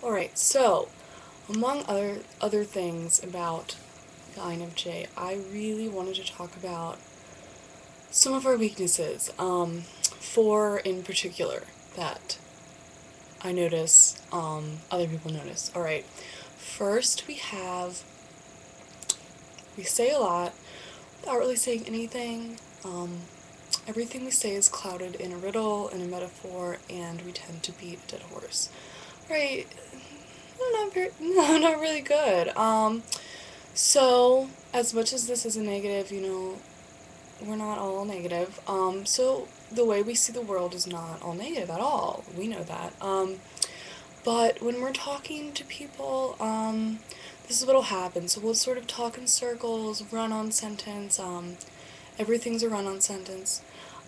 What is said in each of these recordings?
Alright, so, among other things about the INFJ, I really wanted to talk about some of our weaknesses, four in particular that I notice, other people notice. Alright, first we say a lot without really saying anything. Everything we say is clouded in a riddle, in a metaphor, and we tend to beat a dead horse. Right, no, not really good. So, as much as this is a negative, we're not all negative. So the way we see the world is not all negative at all. We know that. But when we're talking to people, this is what'll happen. So we'll sort of talk in circles, run-on sentence, everything's a run-on sentence.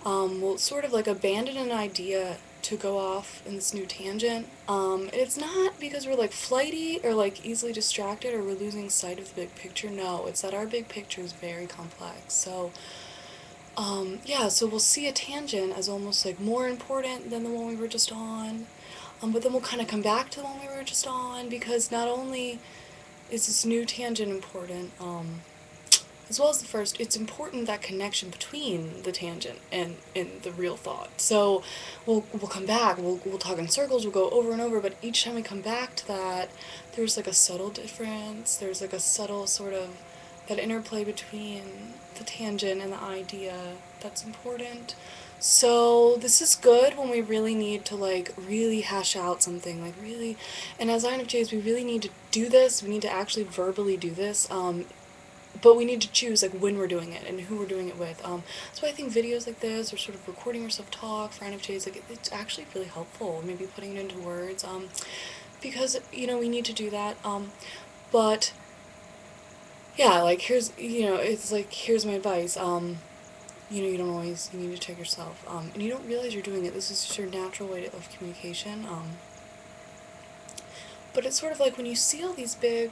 We'll sort of like abandon an idea to go off in this new tangent. It's not because we're like flighty or like easily distracted or we're losing sight of the big picture. No, it's that our big picture is very complex. So, yeah, so we'll see a tangent as almost like more important than the one we were just on. But then we'll kind of come back to the one we were just on because not only is this new tangent important, as well as the first, it's important that connection between the tangent and the real thought. So we'll come back, we'll talk in circles, we'll go over and over, but each time we come back to that, there's like a subtle difference, there's like a subtle sort of, that interplay between the tangent and the idea that's important. So this is good when we really need to like really hash out something, like really, and as INFJs we really need to do this, we need to actually verbally do this, but we need to choose like when we're doing it and who we're doing it with. So I think videos like this or sort of recording yourself talk for INFJs, like it's actually really helpful, maybe putting it into words, because, we need to do that, but yeah, like here's, it's like, here's my advice, you don't always, you need to check yourself, and you don't realize you're doing it, this is just your natural way of communication, but it's sort of like when you see all these big,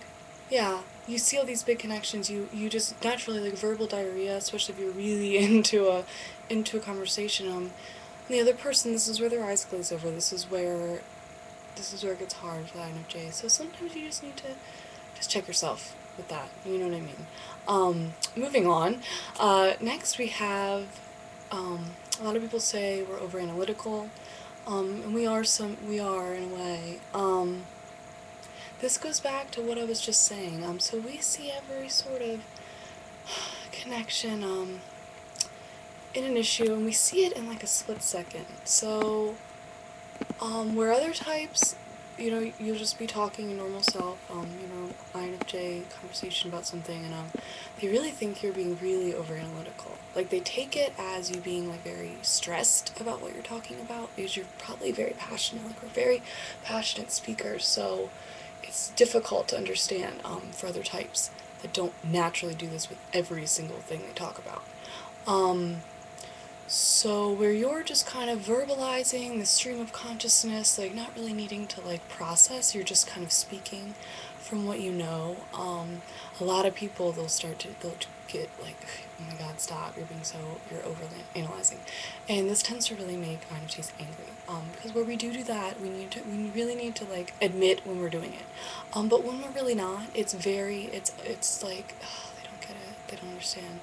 yeah, you see all these big connections, you just naturally, like verbal diarrhea, especially if you're really into a conversation, and the other person, this is where their eyes glaze over, this is where it gets hard for the INFJ, so sometimes you just need to just check yourself with that, you know what I mean. Moving on, next we have, a lot of people say we're over analytical, and we are in a way. This goes back to what I was just saying. So we see every sort of connection, in an issue, and we see it in like a split second. So, where other types, you'll just be talking your normal self, INFJ conversation about something, and they really think you're being really over-analytical. Like, they take it as you being, like, very stressed about what you're talking about, because you're probably very passionate. Like, we're very passionate speakers, so it's difficult to understand, for other types that don't naturally do this with every single thing they talk about. So where you're just kind of verbalizing the stream of consciousness, like not really needing to like process, you're just kind of speaking from what you know. A lot of people, they'll get like, oh my god, stop, you're over analyzing. And this tends to really make INFJs angry. Because where we do that, we really need to like admit when we're doing it. But when we're really not, it's like, they don't get it, they don't understand.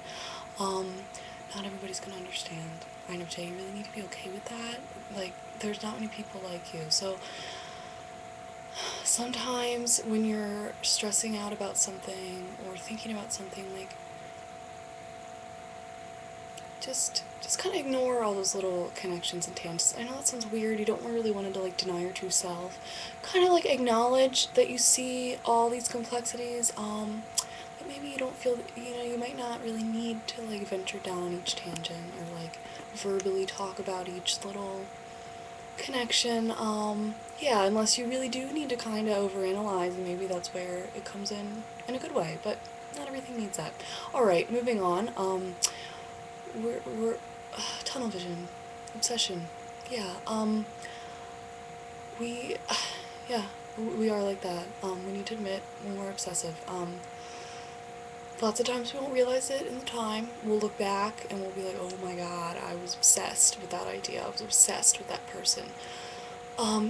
Not everybody's gonna understand INFJ. You really need to be okay with that. Like, there's not many people like you. So, sometimes when you're stressing out about something or thinking about something, like, just kind of ignore all those little connections and tangents. I know that sounds weird. You don't really want to, like, deny your true self. Kind of, like, acknowledge that you see all these complexities, but maybe you don't feel, you might not really need to, like, venture down each tangent or, like, verbally talk about each little connection, yeah, unless you really do need to kind of overanalyze, and maybe that's where it comes in a good way, but not everything needs that. Alright, moving on, we're tunnel vision, obsession, yeah, we, yeah, we are like that, we need to admit when we're obsessive, lots of times we won't realize it in the time. We'll look back and we'll be like, oh my god, I was obsessed with that idea. I was obsessed with that person.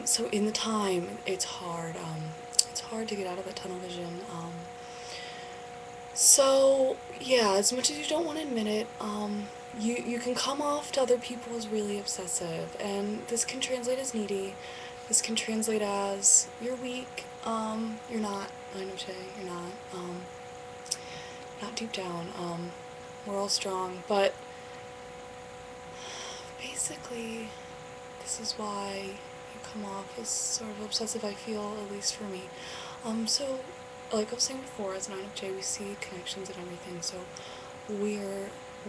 So in the time, it's hard. It's hard to get out of the tunnel vision. So yeah, as much as you don't want to admit it, you can come off to other people as really obsessive, and this can translate as needy. This can translate as you're weak. You're not. INFJ, you're not. Not deep down. We're all strong, but basically, this is why you come off as sort of obsessive, I feel, at least for me. So, like I was saying before, as an INFJ, we see connections and everything, so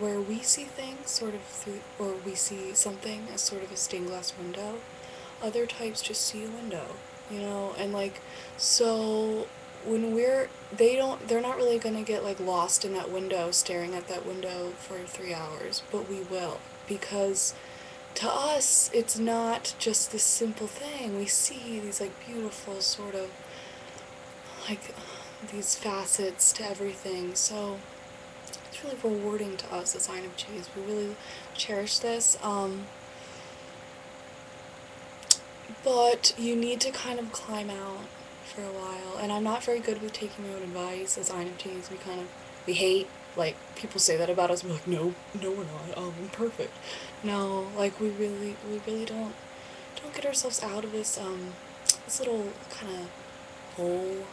where we see things sort of through, or we see something as sort of a stained glass window, other types just see a window, and like, so when they're not really gonna get like lost in that window, staring at that window for 3 hours, but we will, because to us, it's not just this simple thing. We see these like beautiful sort of like these facets to everything. So it's really rewarding to us as INFJs. We really cherish this. But you need to kind of climb out for a while. And I'm not very good with taking my own advice. As INFJs, we hate, like, people say that about us. We're like, no, we're not. I'm perfect. No, like, we really don't get ourselves out of this little kind of hole.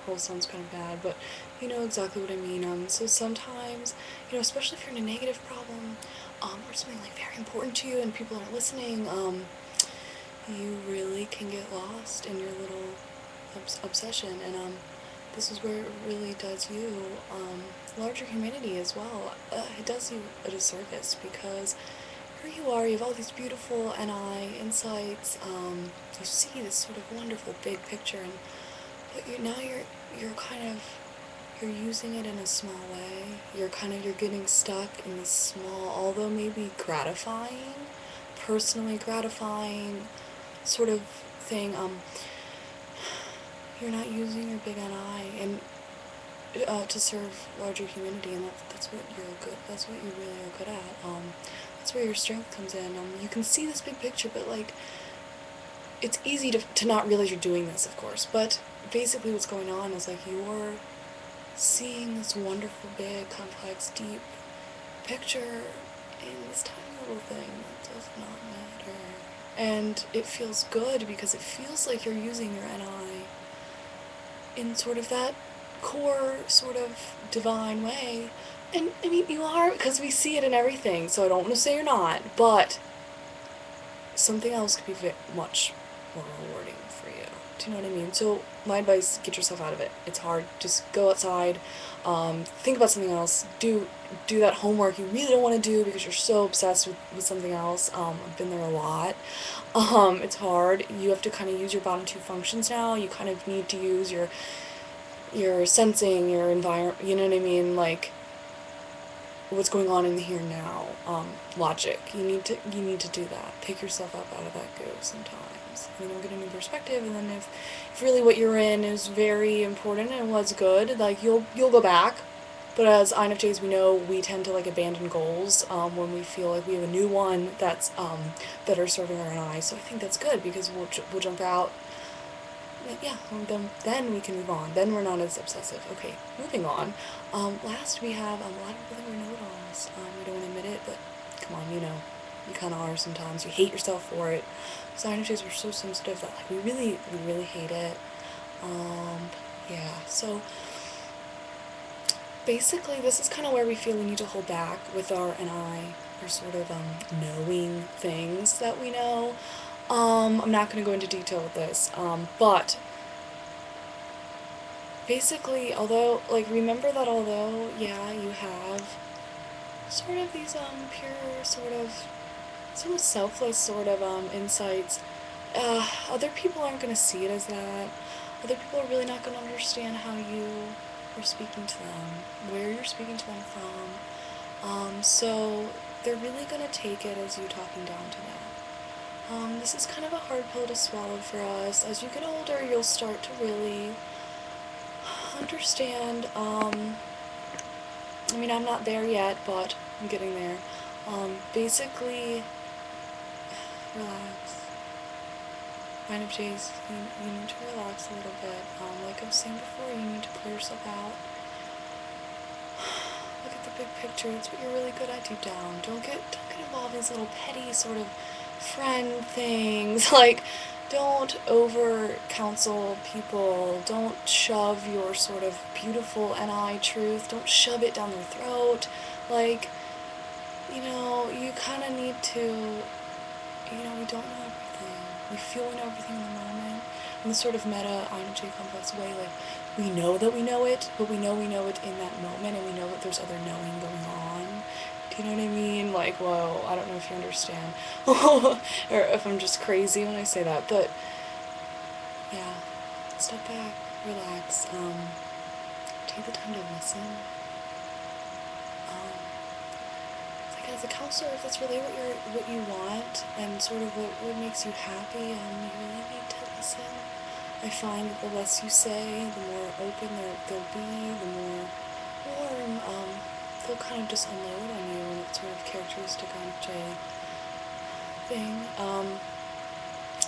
Hole sounds kind of bad, but you know exactly what I mean. So sometimes, especially if you're in a negative problem, or something like very important to you and people aren't listening, you really can get lost in your little obsession, and this is where it really does you, larger humanity as well. It does you a disservice, because here you are, you have all these beautiful NI insights, you see this sort of wonderful big picture, and but you're kind of, you're using it in a small way. You're getting stuck in this small, although maybe gratifying, personally gratifying sort of thing. You're not using your big NI and to serve larger humanity, and that's what that's what you really are good at. That's where your strength comes in. You can see this big picture, but like, it's easy to not realize you're doing this, of course, but basically what's going on is like you're seeing this wonderful, big, complex, deep picture in this tiny little thing that does not matter. And it feels good because it feels like you're using your NI in sort of that core, sort of divine way. And I mean, you are, because we see it in everything, so I don't want to say you're not, but something else could be much more rewarding for you. Do you know what I mean? So my advice, get yourself out of it. It's hard. Just go outside, think about something else, do that homework you really don't want to do because you're so obsessed with something else. I've been there a lot. It's hard. You have to kind of use your bottom two functions now. You kind of need to use your sensing, your environment, you know what I mean? Like, what's going on in the here and now, logic. You need to do that. Pick yourself up out of that goo sometimes. Get a new perspective, and then if really what you're in is very important and was good, like, you'll go back. But as INFJs, we know we tend to like abandon goals when we feel like we have a new one that's better serving our eyes. So I think that's good, because we'll jump out. Yeah, then we can move on. Then we're not as obsessive. Okay, moving on. Last we have a lot of people that are know-it-alls. You don't want to admit it, but come on, you kind of are sometimes. You hate yourself for it. So INFJs are so sensitive that like we really hate it. Yeah. So basically, this is kind of where we feel we need to hold back with our NI, or sort of knowing things that we know. I'm not going to go into detail with this, but basically, yeah, you have sort of these, pure, sort of, some selfless sort of, insights, other people aren't going to see it as that. Other people are really not going to understand how you are speaking to them, where you're speaking to them from, so they're really going to take it as you talking down to them. This is kind of a hard pill to swallow for us. As you get older, you'll start to really understand, I mean, I'm not there yet, but I'm getting there. Basically, relax. INFJs, you need to relax a little bit. Like I was saying before, you need to pull yourself out. Look at the big picture. It's what you're really good at deep down. Don't get involved in these little petty sort of friend things. Like, don't over counsel people. Don't shove your sort of beautiful NI truth. Don't shove it down their throat. Like, you kind of need to, we don't know everything. We feel we know everything in the moment. In the sort of meta INFJ complex way, like, we know that we know it, but we know it in that moment, and we know that there's other knowing going on. Do you know what I mean? Like, whoa, I don't know if you understand. Or if I'm just crazy when I say that, but yeah, step back, relax, take the time to listen. Like, as a counselor, if that's really what you want, and sort of what makes you happy, you really need to listen. I find that the less you say, the more open they'll be, the more they'll kind of just unload on you, and it's sort of characteristic INFJ thing.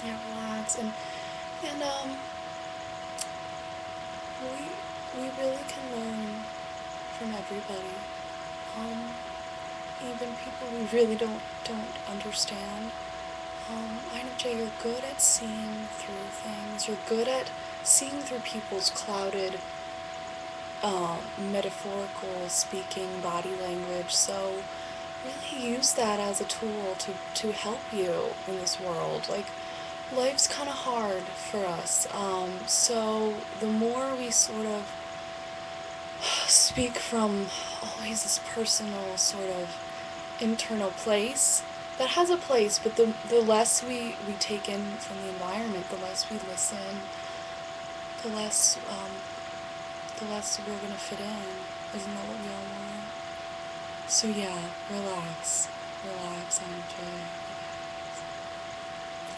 Yeah, relax, and we really can learn from everybody. Even people we really don't understand. INFJ, you're good at seeing through things. You're good at seeing through people's clouded, metaphorical speaking, body language. So really use that as a tool to help you in this world. Like, life's kind of hard for us. So the more we sort of speak from always this personal sort of internal place, that has a place, but the less we take in from the environment, the less we listen, the less we're gonna fit in. Isn't that what we all want? So yeah, relax, INFJ.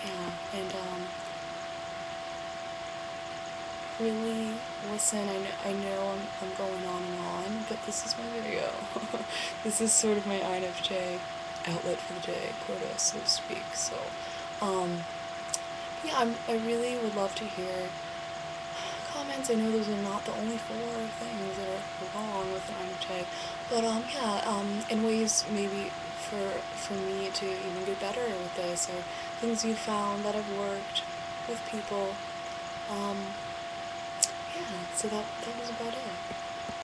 Yeah, and really listen. I know I'm going on and on, but this is my video. This is sort of my INFJ outlet for the day, quota, so to speak. So, yeah, I really would love to hear comments. I know those are not the only 4 things that are wrong with an INFJ, but yeah, in ways maybe for me to even get better with this, or things you found that have worked with people. Yeah, so that was about it.